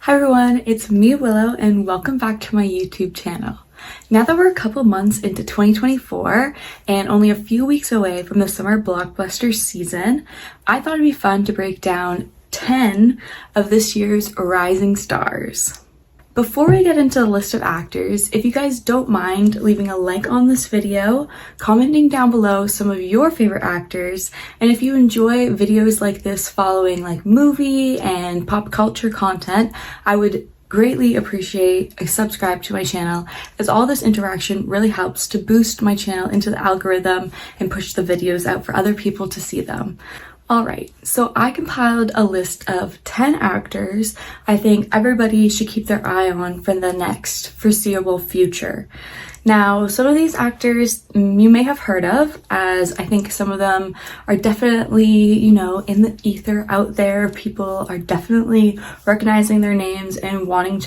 Hi everyone, it's me Willow and welcome back to my YouTube channel. Now that we're a couple months into 2024 and only a few weeks away from the summer blockbuster season, I thought it'd be fun to break down 10 of this year's rising stars. Before we get into the list of actors, if you guys don't mind leaving a like on this video, commenting down below some of your favorite actors, and if you enjoy videos like this following like movie and pop culture content, I would greatly appreciate a subscribe to my channel, as all this interaction really helps to boost my channel into the algorithm and push the videos out for other people to see them. Alright, so I compiled a list of 10 actors I think everybody should keep their eye on for the next foreseeable future. Now, some of these actors you may have heard of, as I think some of them are definitely, in the ether out there. People are definitely recognizing their names and wanting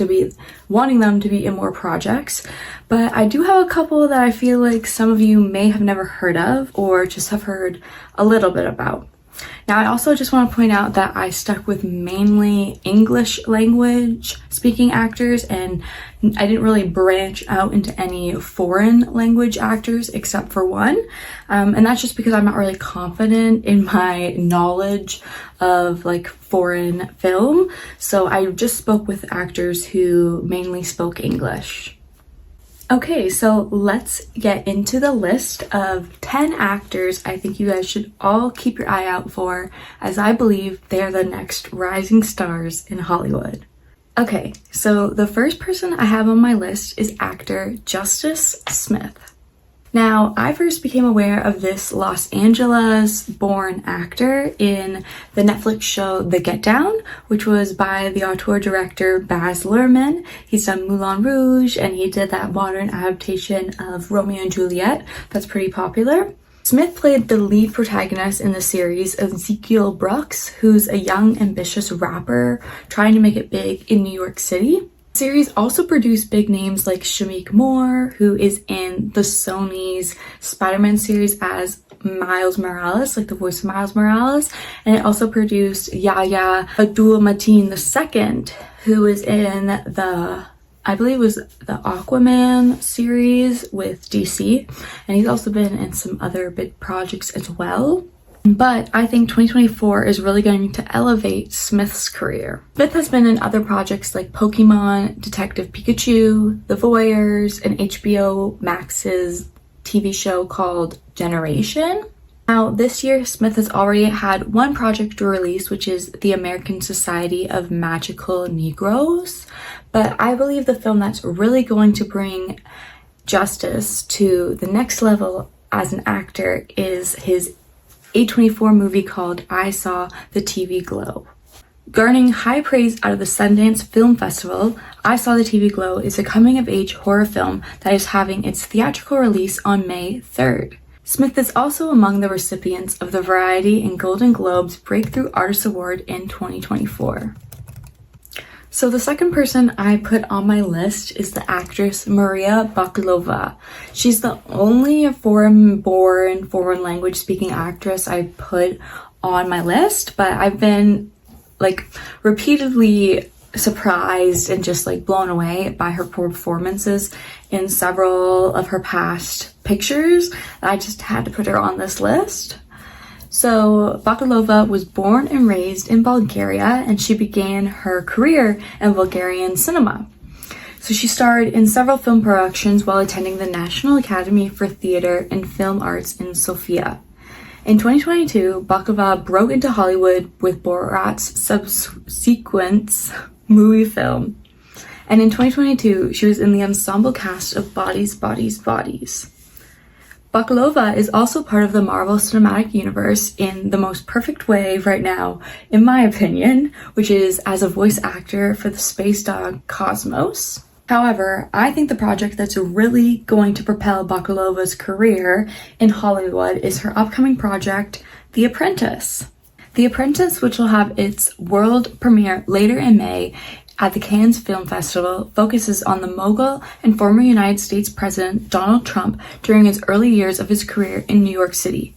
them to be in more projects. But I do have a couple that I feel like some of you may have never heard of or just have heard a little bit about. Now, I also just want to point out that I stuck with mainly English language speaking actors, and I didn't really branch out into any foreign language actors except for one. And that's just because I'm not really confident in my knowledge of like foreign film. So I just spoke with actors who mainly spoke English. Okay, so let's get into the list of 10 actors I think you guys should all keep your eye out for, as I believe they're the next rising stars in Hollywood. Okay, so the first person I have on my list is actor Justice Smith. Now, I first became aware of this Los Angeles-born actor in the Netflix show The Get Down, which was by the auteur director Baz Luhrmann. He's done Moulin Rouge, and he did that modern adaptation of Romeo and Juliet that's pretty popular. Smith played the lead protagonist in the series, Ezekiel Brooks, who's a young, ambitious rapper trying to make it big in New York City. The series also produced big names like Shameik Moore, who is in the Sony's Spider-Man series as Miles Morales, like the voice of Miles Morales. And it also produced Yahya Abdul-Mateen II, who is in I believe it was the Aquaman series with DC. And he's also been in some other big projects as well. But I think 2024 is really going to elevate Smith's career. Smith has been in other projects like Pokemon, Detective Pikachu, The Voyeurs, and HBO Max's TV show called Generation. Now, this year, Smith has already had one project to release, which is the American Society of Magical Negroes. But I believe the film that's really going to bring Justice to the next level as an actor is his A24 movie called I Saw the TV Glow. Garnering high praise out of the Sundance Film Festival, I Saw the TV Glow is a coming-of-age horror film that is having its theatrical release on May 3rd. Smith is also among the recipients of the Variety and Golden Globes Breakthrough Artist Award in 2024. So the second person I put on my list is the actress Maria Bakalova. She's the only foreign-born, foreign language-speaking actress I put on my list, but I've been repeatedly surprised and just blown away by her performances in several of her past pictures. I just had to put her on this list. So Bakalova was born and raised in Bulgaria, and she began her career in Bulgarian cinema. So she starred in several film productions while attending the National Academy for Theatre and Film Arts in Sofia. In 2022, Bakalova broke into Hollywood with Borat's subsequent movie film. And in 2022, she was in the ensemble cast of Bodies, Bodies, Bodies. Bakalova is also part of the Marvel Cinematic Universe in the most perfect way right now, in my opinion, which is as a voice actor for the space dog Cosmos. However, I think the project that's really going to propel Bakalova's career in Hollywood is her upcoming project, The Apprentice. The Apprentice, which will have its world premiere later in May at the Cannes Film Festival, focuses on the mogul and former United States President Donald Trump during his early years of his career in New York City.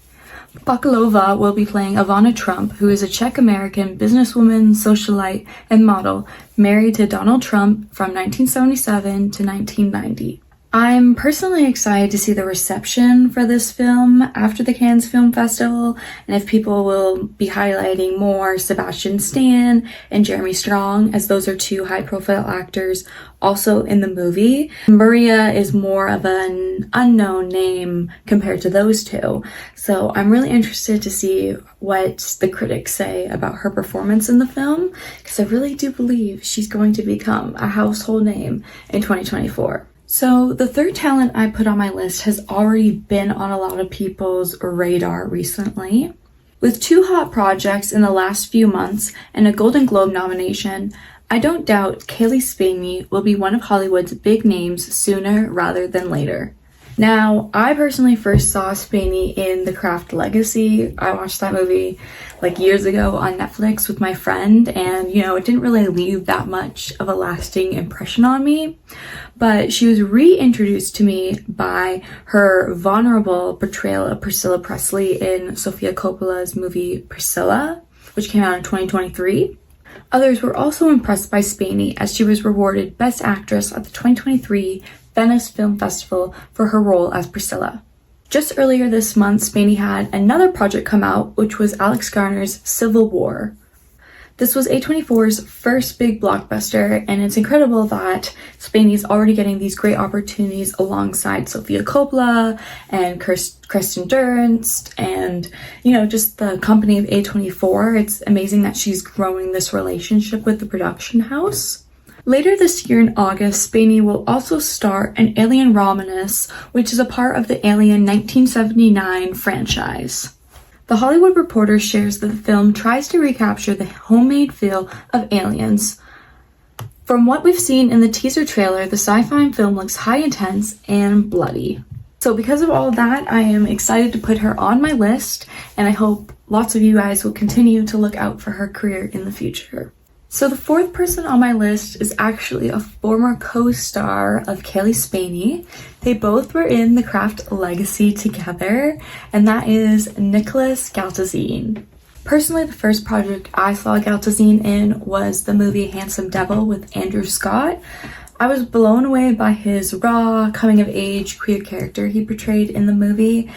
Bakalova will be playing Ivana Trump, who is a Czech-American businesswoman, socialite, and model married to Donald Trump from 1977 to 1990. I'm personally excited to see the reception for this film after the Cannes Film Festival, and if people will be highlighting more Sebastian Stan and Jeremy Strong, as those are two high-profile actors also in the movie. Maria is more of an unknown name compared to those two, so I'm really interested to see what the critics say about her performance in the film, because I really do believe she's going to become a household name in 2024. So the third talent I put on my list has already been on a lot of people's radar recently. With two hot projects in the last few months and a Golden Globe nomination, I don't doubt Cailee Spaeny will be one of Hollywood's big names sooner rather than later. Now, I personally first saw Spaeny in The Craft Legacy. I watched that movie like years ago on Netflix with my friend, and it didn't really leave that much of a lasting impression on me. But she was reintroduced to me by her vulnerable portrayal of Priscilla Presley in Sofia Coppola's movie Priscilla, which came out in 2023. Others were also impressed by Spaeny, as she was rewarded Best Actress at the 2023 Venice Film Festival for her role as Priscilla. Just earlier this month, Spaeny had another project come out, which was Alex Garner's Civil War. This was A24's first big blockbuster, and it's incredible that Spaeny is already getting these great opportunities alongside Sofia Coppola and Kirsten Dunst and, just the company of A24. It's amazing that she's growing this relationship with the production house. Later this year in August, Spaeny will also star in Alien Romulus, which is a part of the Alien 1979 franchise. The Hollywood Reporter shares that the film tries to recapture the homemade feel of Aliens. From what we've seen in the teaser trailer, the sci-fi film looks high intense and bloody. So because of all that, I am excited to put her on my list, and I hope lots of you guys will continue to look out for her career in the future. So the fourth person on my list is actually a former co-star of Cailee Spaeny. They both were in The Craft Legacy together, and that is Nicholas Galtazine. Personally, the first project I saw Galtazine in was the movie Handsome Devil with Andrew Scott. I was blown away by his raw, coming-of-age queer character he portrayed in the movie.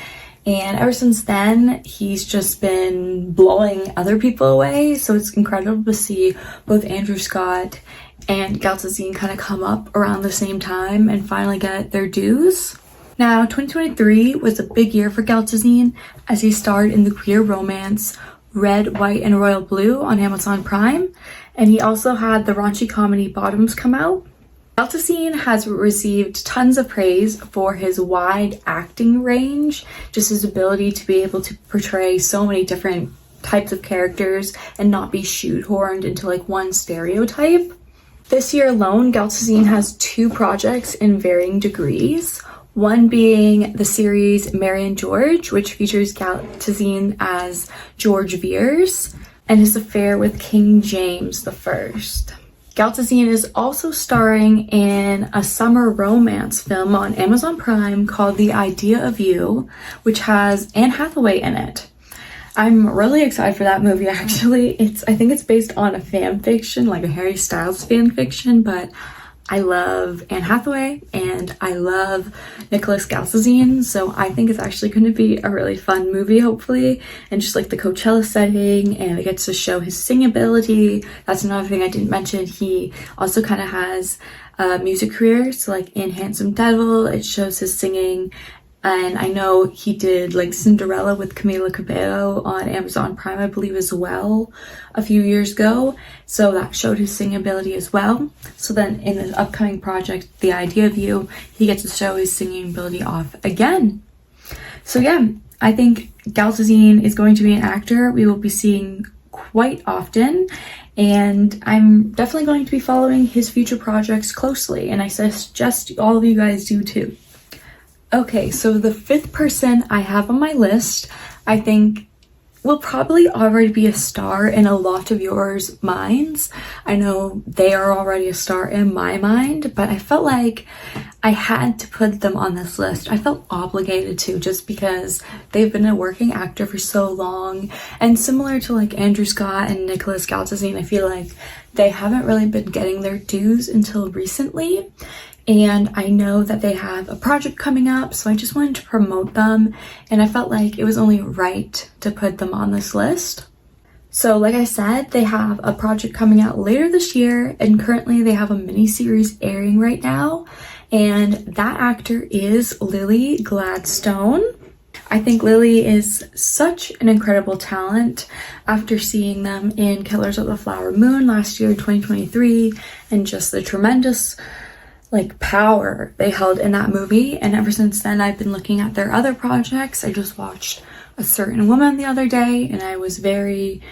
And ever since then, he's just been blowing other people away. So it's incredible to see both Andrew Scott and Galtazine kind of come up around the same time and finally get their dues. Now, 2023 was a big year for Galtazine as he starred in the queer romance Red, White, and Royal Blue on Amazon Prime. And he also had the raunchy comedy Bottoms come out. Galtazine has received tons of praise for his wide acting range, just his ability to be able to portray so many different types of characters and not be shoehorned into like one stereotype. This year alone, Galtazine has two projects in varying degrees, one being the series Mary and George, which features Galtazine as George Veers and his affair with King James I. Galtazine is also starring in a summer romance film on Amazon Prime called The Idea of You, which has Anne Hathaway in it. I'm really excited for that movie, actually. I think it's based on a fan fiction, like a Harry Styles fan fiction, but I love Anne Hathaway and I love Nicholas Galtazine, so I think it's actually going to be a really fun movie, hopefully, and just like the Coachella setting, and it gets to show his singing ability. That's another thing I didn't mention. He also kind of has a music career, so like in Handsome Devil, it shows his singing. And I know he did like Cinderella with Camila Cabello on Amazon Prime, I believe, as well a few years ago. So that showed his singing ability as well. So then in the upcoming project, The Idea of You, he gets to show his singing ability off again. So yeah, I think Galtazine is going to be an actor we will be seeing quite often. And I'm definitely going to be following his future projects closely. And I suggest all of you guys do too. Okay, so the fifth person I have on my list, I think will probably already be a star in a lot of yours minds. I know they are already a star in my mind, but I felt like I had to put them on this list. I felt obligated to, just because they've been a working actor for so long, and similar to like Andrew Scott and Nicholas Galtzazine, I feel like they haven't really been getting their dues until recently. And I know that they have a project coming up, so I just wanted to promote them, and I felt like it was only right to put them on this list. So like I said, they have a project coming out later this year, and currently they have a mini-series airing right now, and that actor is Lily Gladstone. I think Lily is such an incredible talent after seeing them in Killers of the Flower Moon last year in 2023, and just the tremendous like power they held in that movie. And ever since then, I've been looking at their other projects. I just watched A Certain Woman the other day, and I was very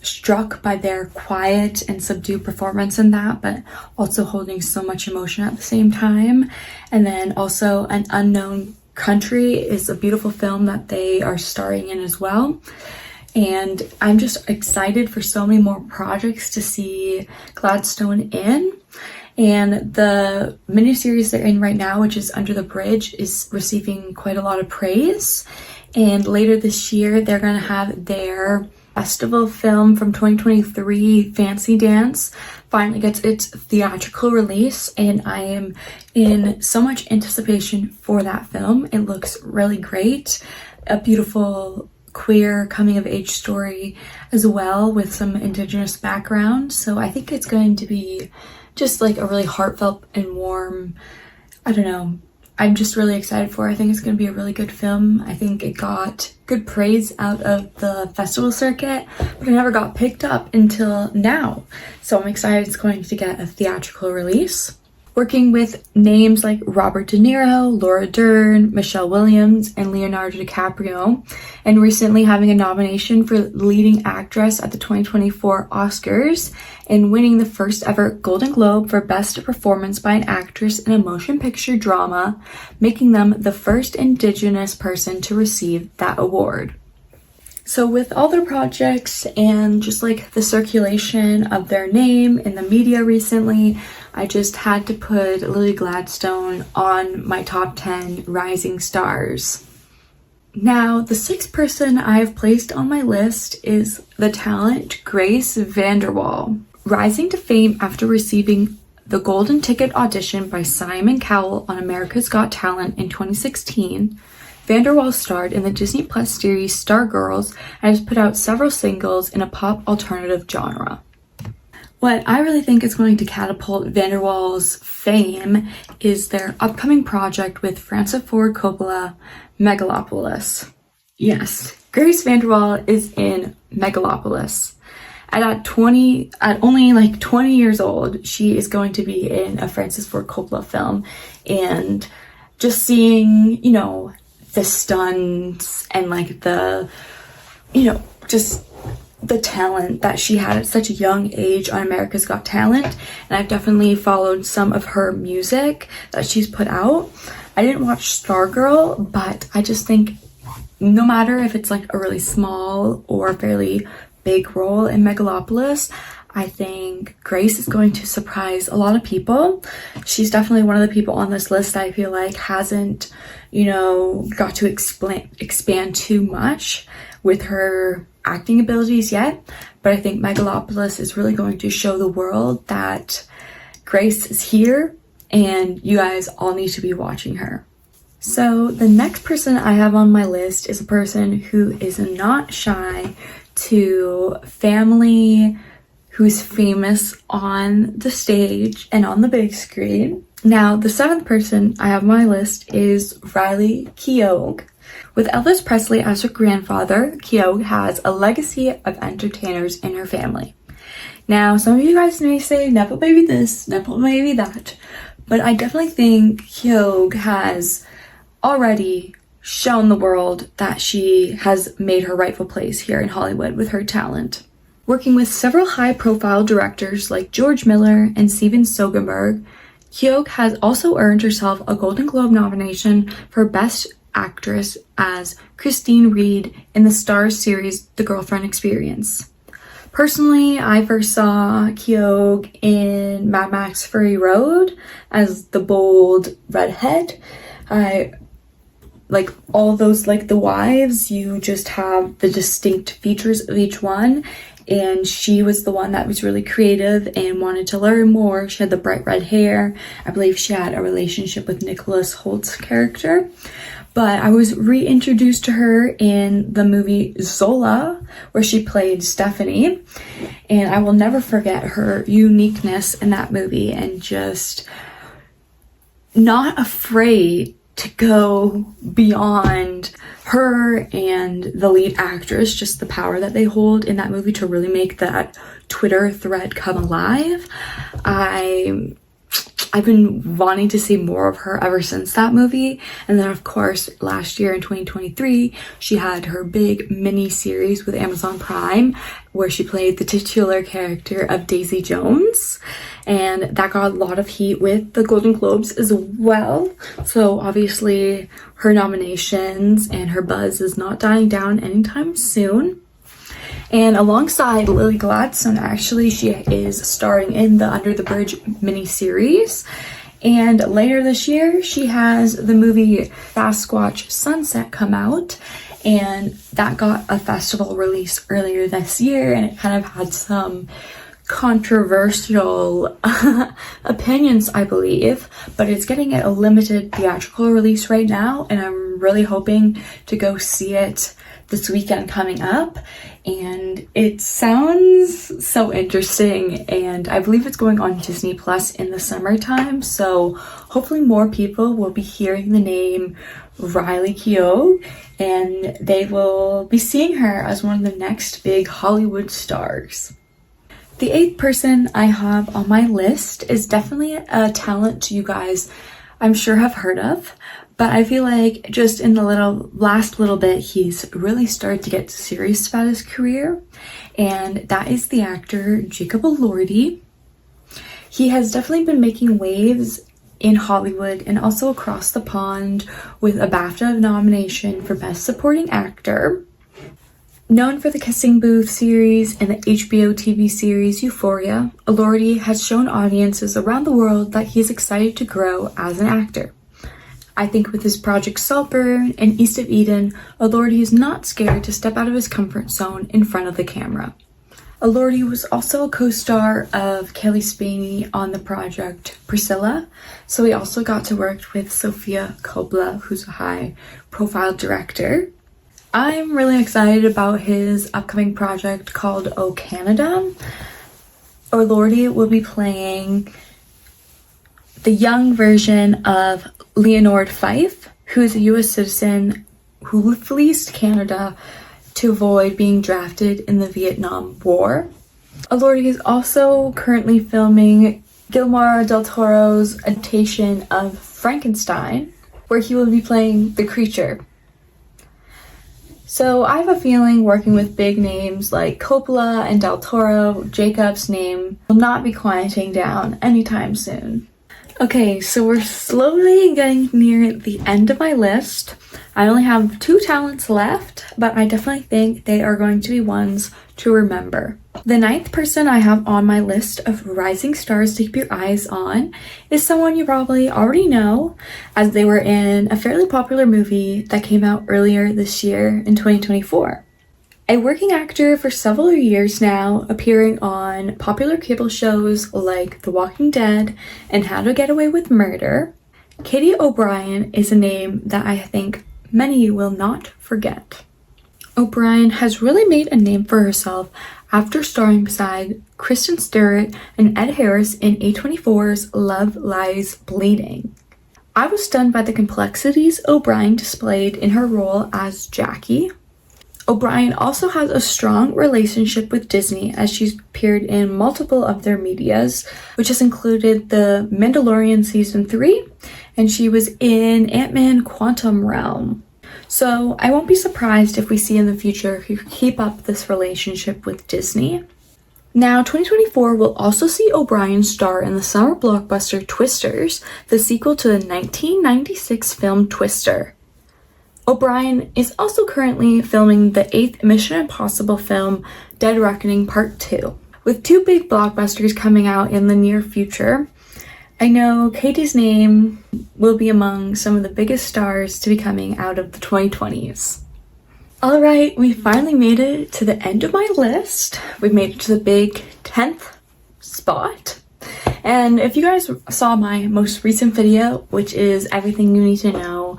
struck by their quiet and subdued performance in that, but also holding so much emotion at the same time. And then also An Unknown Country is a beautiful film that they are starring in as well. And I'm just excited for so many more projects to see Gladstone in. And the miniseries they're in right now, which is Under the Bridge, is receiving quite a lot of praise. And later this year, they're going to have their festival film from 2023, Fancy Dance, finally gets its theatrical release. And I am in so much anticipation for that film. It looks really great. A beautiful queer coming of age story as well, with some Indigenous background. So I think it's going to be just like a really heartfelt and warm, I don't know, I'm just really excited for it. I think it's going to be a really good film. I think it got good praise out of the festival circuit, but it never got picked up until now. So I'm excited it's going to get a theatrical release. Working with names like Robert De Niro, Laura Dern, Michelle Williams, and Leonardo DiCaprio, and recently having a nomination for leading actress at the 2024 Oscars, and winning the first ever Golden Globe for Best Performance by an Actress in a Motion Picture Drama, making them the first Indigenous person to receive that award. So with all their projects and just like the circulation of their name in the media recently, I just had to put Lily Gladstone on my top 10 rising stars. Now, the sixth person I have placed on my list is the talent Grace VanderWaal. Rising to fame after receiving the Golden Ticket audition by Simon Cowell on America's Got Talent in 2016, VanderWaal starred in the Disney Plus series Stargirls and has put out several singles in a pop alternative genre. What I really think is going to catapult VanderWaal's fame is their upcoming project with Francis Ford Coppola, Megalopolis. Yes, Grace VanderWaal is in Megalopolis. At only like 20 years old, she is going to be in a Francis Ford Coppola film, and just seeing, you know, the stunts and like the, you know, just the talent that she had at such a young age on America's Got Talent. And I've definitely followed some of her music that she's put out. I didn't watch Stargirl, but I just think no matter if it's like a really small or fairly big role in Megalopolis, I think Grace is going to surprise a lot of people. She's definitely one of the people on this list that I feel like hasn't, you know, got to expand too much with her acting abilities yet. But I think Megalopolis is really going to show the world that Grace is here and you guys all need to be watching her. So the next person I have on my list is a person who is not shy to family, who's famous on the stage and on the big screen. Now, the seventh person I have on my list is Riley Keough. With Elvis Presley as her grandfather, Keough has a legacy of entertainers in her family. Now, some of you guys may say, Nepo baby this, Nepo baby that, but I definitely think Keough has already shown the world that she has made her rightful place here in Hollywood with her talent. Working with several high-profile directors like George Miller and Steven Soderbergh, Keough has also earned herself a Golden Globe nomination for Best Actress as Christine Reed in the Starz series The Girlfriend Experience. Personally, I first saw Keogh in Mad Max Fury Road as the bold redhead. I like all those, like the wives, you just have the distinct features of each one, and she was the one that was really creative and wanted to learn more. She had the bright red hair. I believe she had a relationship with Nicholas Holt's character. But I was reintroduced to her in the movie Zola, where she played Stephanie, and I will never forget her uniqueness in that movie and just not afraid to go beyond her and the lead actress, just the power that they hold in that movie to really make that Twitter thread come alive. I've been wanting to see more of her ever since that movie. And then of course, last year in 2023, she had her big mini series with Amazon Prime where she played the titular character of Daisy Jones. And that got a lot of heat with the Golden Globes as well. So obviously her nominations and her buzz is not dying down anytime soon. And alongside Lily Gladstone, actually, she is starring in the Under the Bridge miniseries. And later this year, she has the movie Sasquatch Sunset come out. And that got a festival release earlier this year. And it kind of had some controversial opinions, I believe. But it's getting a limited theatrical release right now. And I'm really hoping to go see it this weekend coming up, and it sounds so interesting, and I believe it's going on Disney Plus in the summertime, so hopefully more people will be hearing the name Riley Keough and they will be seeing her as one of the next big Hollywood stars. The 8th person I have on my list is definitely a talent you guys I'm sure have heard of, but I feel like just in the last little bit, he's really started to get serious about his career, and that is the actor Jacob Elordi. He has definitely been making waves in Hollywood and also across the pond with a BAFTA nomination for Best Supporting Actor. Known for the Kissing Booth series and the HBO TV series Euphoria, Elordi has shown audiences around the world that he's excited to grow as an actor. I think with his project Saltburn and East of Eden, Elordi is not scared to step out of his comfort zone in front of the camera. Elordi was also a co-star of Kelly Spaney on the project Priscilla, so he also got to work with Sofia Coppola, who's a high-profile director. I'm really excited about his upcoming project called Oh Canada. Elordi will be playing the young version of Leonard Fife, who is a US citizen who flees Canada to avoid being drafted in the Vietnam War. Elordi is also currently filming Guillermo del Toro's adaptation of Frankenstein, where he will be playing the creature. So I have a feeling working with big names like Coppola and del Toro, Jacob's name will not be quieting down anytime soon. Okay, so we're slowly getting near the end of my list. I only have 2 talents left, but I definitely think they are going to be ones to remember. The 9th person I have on my list of rising stars to keep your eyes on is someone you probably already know, as they were in a fairly popular movie that came out earlier this year in 2024. A working actor for several years now, appearing on popular cable shows like The Walking Dead and How to Get Away with Murder, Katie O'Brien is a name that I think many will not forget. O'Brien has really made a name for herself after starring beside Kristen Stewart and Ed Harris in A24's Love Lies Bleeding. I was stunned by the complexities O'Brien displayed in her role as Jackie. O'Brien also has a strong relationship with Disney as she's appeared in multiple of their medias, which has included The Mandalorian Season 3, and she was in Ant-Man Quantum Realm. So I won't be surprised if we see in the future who keep up this relationship with Disney. Now, 2024 will also see O'Brien star in the summer blockbuster Twisters, the sequel to the 1996 film Twister. O'Brien is also currently filming the 8th Mission Impossible film, Dead Reckoning Part 2. With 2 big blockbusters coming out in the near future, I know Katie's name will be among some of the biggest stars to be coming out of the 2020s. Alright, we finally made it to the end of my list. We made it to the big 10th spot. And if you guys saw my most recent video, which is everything you need to know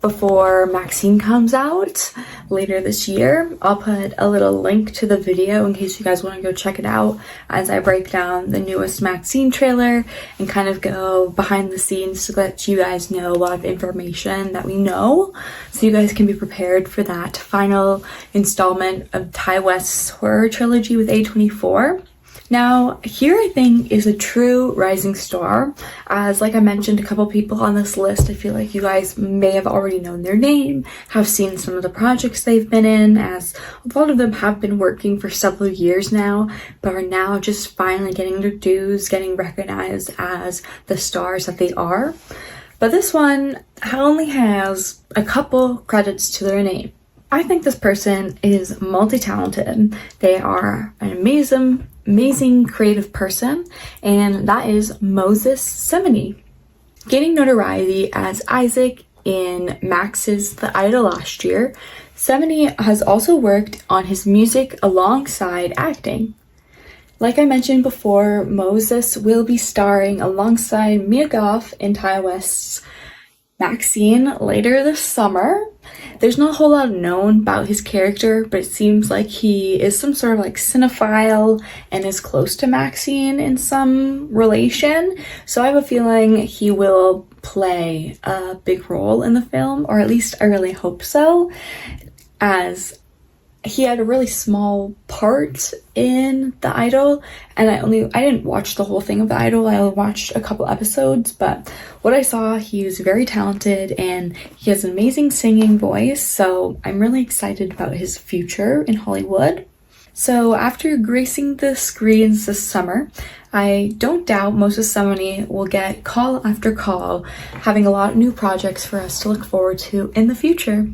before Maxine comes out later this year, I'll put a little link to the video in case you guys want to go check it out as I break down the newest Maxine trailer and kind of go behind the scenes to let you guys know a lot of information that we know, so you guys can be prepared for that final installment of Ty West's horror trilogy with A24. Now, here I think is a true rising star, as like I mentioned, a couple people on this list, I feel like you guys may have already known their name, have seen some of the projects they've been in, as a lot of them have been working for several years now, but are now just finally getting their dues, getting recognized as the stars that they are. But this one only has a couple credits to their name. I think this person is multi-talented. They are an amazing creative person, and that is Moses Semeny. Gaining notoriety as Isaac in Max's The Idol last year, Semeny has also worked on his music alongside acting. Like I mentioned before, Moses will be starring alongside Mia Goth in Ty West's Maxine later this summer. There's not a whole lot known about his character, but it seems like he is some sort of like cinephile and is close to Maxine in some relation. So I have a feeling he will play a big role in the film, or at least I really hope so, as he had a really small part in The Idol, and I didn't watch the whole thing of The Idol. I only watched a couple episodes, but what I saw, he was very talented and he has an amazing singing voice, so I'm really excited about his future in Hollywood. So after gracing the screens this summer, I don't doubt Moses Semeny will get call after call, having a lot of new projects for us to look forward to in the future.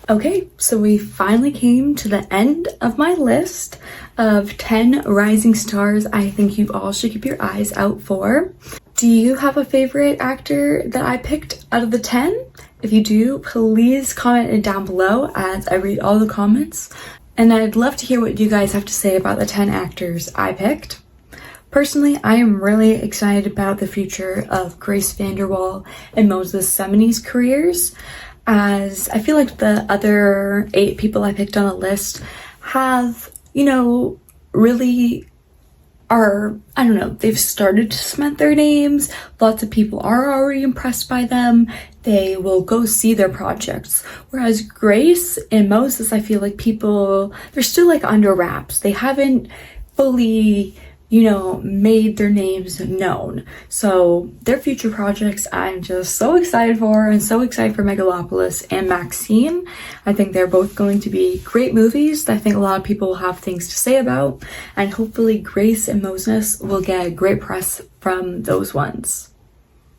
Okay, so we finally came to the end of my list of 10 rising stars I think you all should keep your eyes out for. Do you have a favorite actor that I picked out of the 10? If you do, please comment it down below as I read all the comments. And I'd love to hear what you guys have to say about the 10 actors I picked. Personally, I am really excited about the future of Grace VanderWaal and Moses Semeny's careers, as I feel like the other 8 people I picked on the list have, really are, they've started to cement their names. Lots of people are already impressed by them. They will go see their projects. Whereas Grace and Moses, I feel like they're still like under wraps. They haven't fully made their names known. So their future projects I'm just so excited for, and so excited for Megalopolis and Maxine. I think they're both going to be great movies that I think a lot of people will have things to say about, and hopefully Grace and Moses will get great press from those ones.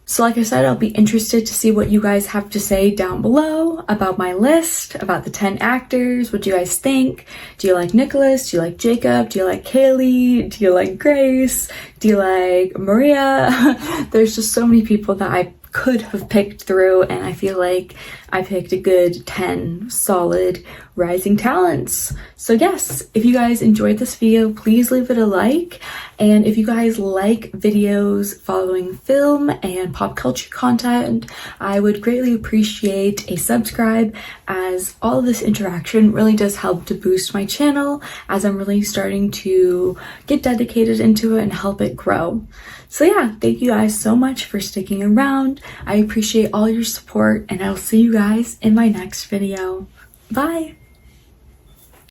So like I said, I'll be interested to see what you guys have to say down below about my list, about the 10 actors. What do you guys think? Do you like Nicholas? Do you like Jacob? Do you like Kaylee? Do you like Grace? Do you like Maria? There's just so many people that I could have picked through, and I feel like I picked a good 10 solid rising talents. So yes, if you guys enjoyed this video, please leave it a like, and if you guys like videos following film and pop culture content, I would greatly appreciate a subscribe, as all of this interaction really does help to boost my channel as I'm really starting to get dedicated into it and help it grow. So yeah, thank you guys so much for sticking around. I appreciate all your support, and I'll see you guys in my next video. Bye!